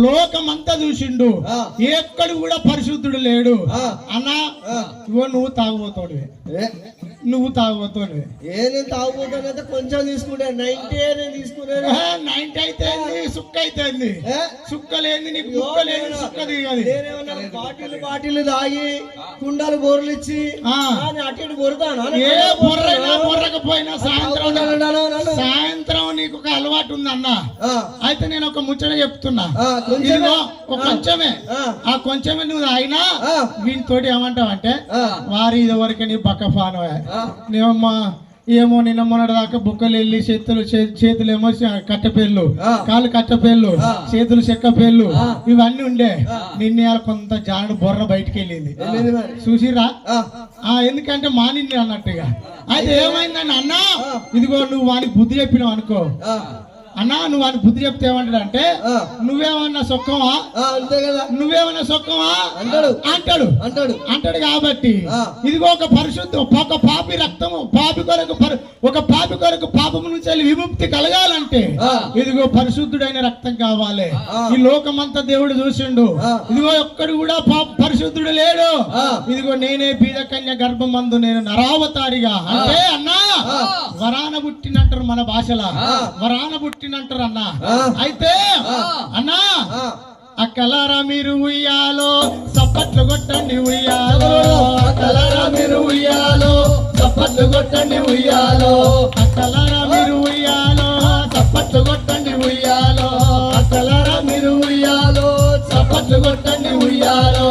లోకమంతా చూసిండు, ఎక్కడ కూడా పరిశుద్ధుడు లేడు. అన్నా ఇగో నువ్వు తాగుబోతాడువే, నువ్వు తాగుబోతాడువే. నేను తాగుబోతానైతే కొంచెం తీసుకుంటే 90 నేను తీసుకున్నాను. 90 అయితే సుక్క అయితే సుక్క లేని నీకు ముక్క లేని సుక్క దిగది. బాటిల్ తాగి కుండలు బోర్లు ఇచ్చి అటు ఇటు బొరుతాను. ఏ బొర్రైనా బొర్రకపోయినా సాయంత్రం నీకు ఒక అలవాటు ఉంది అన్న. అయితే నేను ఒక ముచ్చట చెప్తున్నా, ఒక కొంచెమే, ఆ కొంచెమే నువ్వు అయినా వీటితోటి ఏమంటావంటే వారి ఇదివరకు నీ బక్కఫాను నేమమ్మా ఏమో నిన్న మొన్నటి దాకా బుక్కలు వెళ్ళి చేతులు ఏమో కట్టెపేళ్ళు, కాళ్ళు కట్టెపేళ్ళు, చేతులు చెక్కపేళ్ళు ఇవన్నీ ఉండే. నిన్న కొంత జాడు బొర్ర బయటికి వెళ్ళింది చూసిరా. ఎందుకంటే మానింది అన్నట్టుగా. అయితే ఏమైందని అన్నా ఇదిగో నువ్వు వానికి బుద్ధి చెప్పినావు అనుకో అన్నా, నువ్వు వానికి బుద్ధి చెప్తే ఏమంటాడు అంటే నువ్వేమన్నా సొక్కమా, నువ్వేమన్నా సొక్కమా అంటాడు అంటాడు. కాబట్టి ఇదిగో ఒక పరిశుద్ధ ఒక పాపి రక్తము పాపి కొరకు పాపము నుంచి విముక్తి కలగాలంటే ఇదిగో పరిశుద్ధుడైన రక్తం కావాలి. ఈ లోకమంతా దేవుడు చూసిండు, ఇదిగో ఒక్కడు కూడా పరిశుద్ధుడు లేడు. ఇదిగో నేనే బీదకన్య గర్భమందు నేను నరావతారిగా అంటే అన్నా వరాన పుట్టినంటారు మన భాషలో, వరాన పుట్టినంటారు అన్నా. అయితే అన్నా అక్కలారా మీరు ఉయ్యాలో చప్పట్లు కొట్టండి ఉయ్యాలో, అక్కలారా మీరు ఉయ్యాలో చప్పట్లు కొట్టండి ఉయ్యాలో, అక్కలారా మీరు ఉయ్యాలో చప్పట్లు కొట్టండి ఉయ్యాలో, అక్కలారా మీరు ఉయ్యాలో చప్పట్లు కొట్టండి ఉయ్యాలో.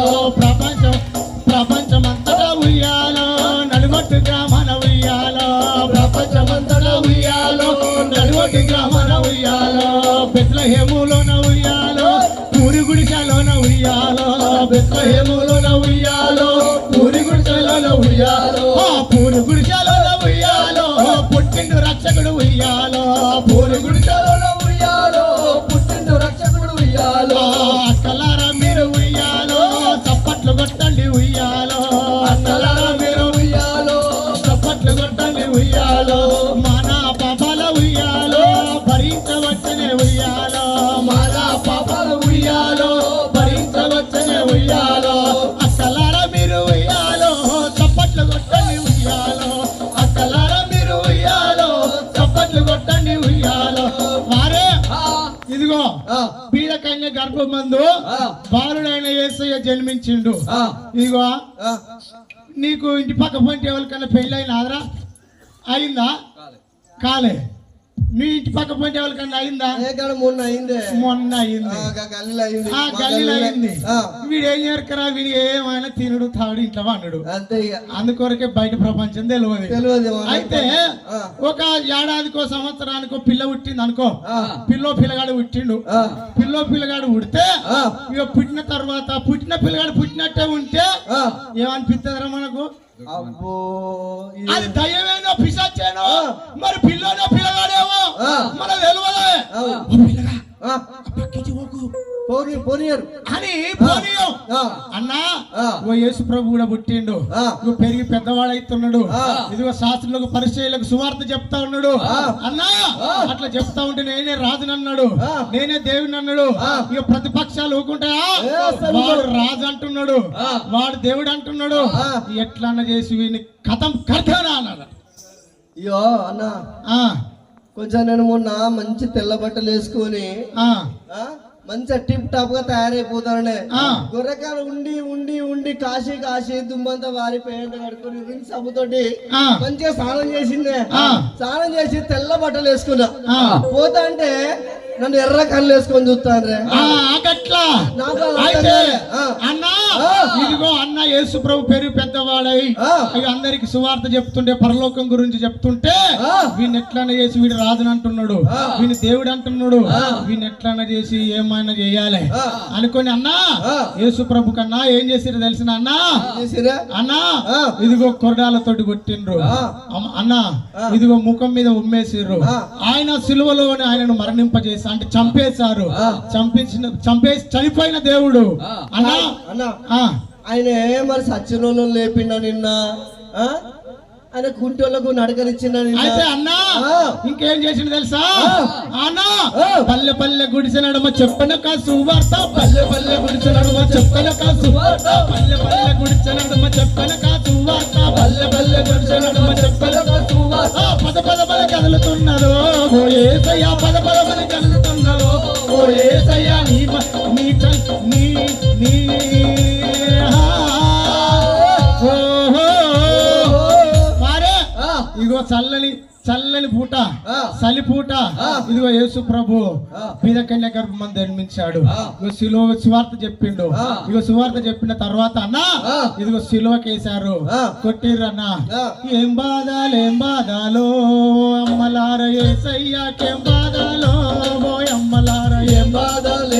ప్రపంచమంతటా ఉయ్యాలో నలుగొట్టు గ్రామాన ఉయ్యాలో, ప్రపంచమంతటా ఉయ్యాలో నలుగొట్టు గ్రామాన ఉయ్యాలో, బెత్లెహేములోన ఉయ్యాలో పూరి గుడిసెలోన ఉయ్యాలో, బెత్లెహేములోన ఉయ్యాలో పూరి గుడిసెలోన ఉయ్యాలో, పూరి గుడిసెలోన ఉయ్యాలో పుట్టిండు రక్షకుడు ఉయ్యాలో, పూరి గుడిసెలోన ఉయ్యాలో పుట్టిండు రక్షకుడు ఉయ్యాలో. అక్కలారా మీరు ఉయ్యాలో చప్పట్లు కొట్టండి ఉయ్యాలో, అక్కలారా మీరు ఉయ్యాలో చప్పట్లు కొట్టండి ఉయ్యాలో. మన పాపాల ఉయ్యాలో భరించవచ్చనే ఉయ్యాలో, మన పాపాల ఉయ్యాలో భరించవచ్చనే ఉయ్యాలో. అక్కలారా మీరు ఉయ్యాలో చప్పట్లు కొట్టండి ఉయ్యాలో, అక్కలారా మీరు ఉయ్యాలో చప్పట్లు కొట్టండి ఉయ్యాలో. వారే ఇదిగో బీదకన్య గర్భమందు బాలుడైన యేసయ్య జన్మించిండు. ఇదిగో నీకు ఇంటి పక్క పోయింటే ఎవరికన్నా పెళ్ళైన ఆదరా అయిందా? కాలే. నీ ఇంటి పక్క పోయింటే ఎవరికన్నా అయిందా? మొన్న అయింది, గల్లీలో అయింది. వీడు ఏం చేరుకరా, వీడు ఏమైనా తినుడు తాడు ఇంట్లో అన్నాడు. అందుకొరకే బయట ప్రపంచం తెలియదు. అయితే ఒక ఏడాదికో సంవత్సరానికో పిల్ల పుట్టింది అనుకో, పిల్లగాడు పుట్టిండు. పిల్లగాడు పుడితే ఇక పుట్టిన తర్వాత పుట్టిన పిల్లగాడు పుట్టినట్టే ఉంటే ఏమనిపిస్తుందిరా మనకు? అబ్బో అది దయ్యమేనో పిశాచేనో మరి పిల్లనో పిల్లగాడేమో మన తెలియలే అని పోనీయం అన్నా. ఓ యేసు ప్రభు కూడా పుట్టిండు, నువ్వు పెరిగి పెద్దవాడైతున్నాడు. ఇదిగో శాస్త్రులకు పరిచయాలకు సువార్త చెప్తా ఉన్నాడు అన్నా. అట్లా చెప్తా ఉంటే నేనే రాజునన్నాడు, నేనే దేవుని అన్నాడు. ఇక ప్రతిపక్షాలు ఊకుంటాయా? వాడు రాజు అంటున్నాడు, వాడు దేవుడు అంటున్నాడు. ఎట్లా చేసి వీడిని కథం కడతానా అన్నాడు. అయ్యో అన్నా కొంచెం నేను మొన్న మంచి తెల్ల బట్టలు వేసుకొని మంచిగా టిప్ టాప్ గా తయారైపోతానే. గొర్రెకాయలు ఉండి ఉండి ఉండి కాశీ దుమ్మంతా వారి పేంట కడుకొని సబ్బుతోటి మంచిగా స్నానం చేసిందే. స్నానం చేసి తెల్ల బట్టలు వేసుకున్నా. పోతా అంటే నన్ను ఎర్ర కళ్ళు వేసుకొని చూస్తాను. ఇదిగో అన్న యేసు ప్రభు పెరిగి పెద్దవాడై అందరికి సువార్త చెప్తుంటే, పరలోకం గురించి చెప్తుంటే వీడిని ఎట్లన్నా చేసి వీడు రాజుని అంటున్నాడు, వీని దేవుడు అంటున్నాడు, వీడిని ఎట్లన్నా చేసి ఏమైనా చేయాలి అనుకొని అన్నా యేసు ప్రభు కన్నా ఏం చేసిరు తెలిసిన అన్నా ఇదిగో కొరడాలతోటి కొట్టిండ్రు అన్నా. ఇదిగో ముఖం మీద ఉమ్మేసిర్రు. ఆయన సిలువలోనే ఆయనను మరణింపజేసి అంటే చంపేశారు. చంపేసి చనిపోయిన దేవుడు అన్నా. ఆయన మరి సచ్చినోళ్ళు లేపిండా నిన్న ఆయన కుంటోళ్ళకు నడకనిచ్చిండని అయితే అన్నా ఇంకేం చేసిండు తెలుసా అన్నా పల్లె పల్లె గుడిసె నడుమ చెప్పనక సువార్త పల్లె పల్లె గుడిసె నడుమ చెప్పనక సువార్త పల్లె పల్లె గుడిసె నడుమ చెప్పనక సువార్త పల్లె పల్లె గుడిసె నడుమ చెప్పనక సువార్త పద పద పద కదులుతున్నారు ఓ యేసయ్య పద పద పద కదులుతున్నారు ఓ యేసయ్య నీ ఇదిగో చల్లని పూట చలి పూట ఇదిగో యేసు ప్రభు బీదకన్య గర్భమందు జన్మించాడు ఇదిగో సిలువ సువార్త చెప్పిండు ఇదిగో సువార్త చెప్పిన తర్వాత అన్న ఇదిగో సిలువకేశారు కొట్టిర్రు అన్న ఏం బాధాలో అమ్మలార యేసయ్యాకేం బాధాలో ఓ అమ్మలార ఏం బాధాలు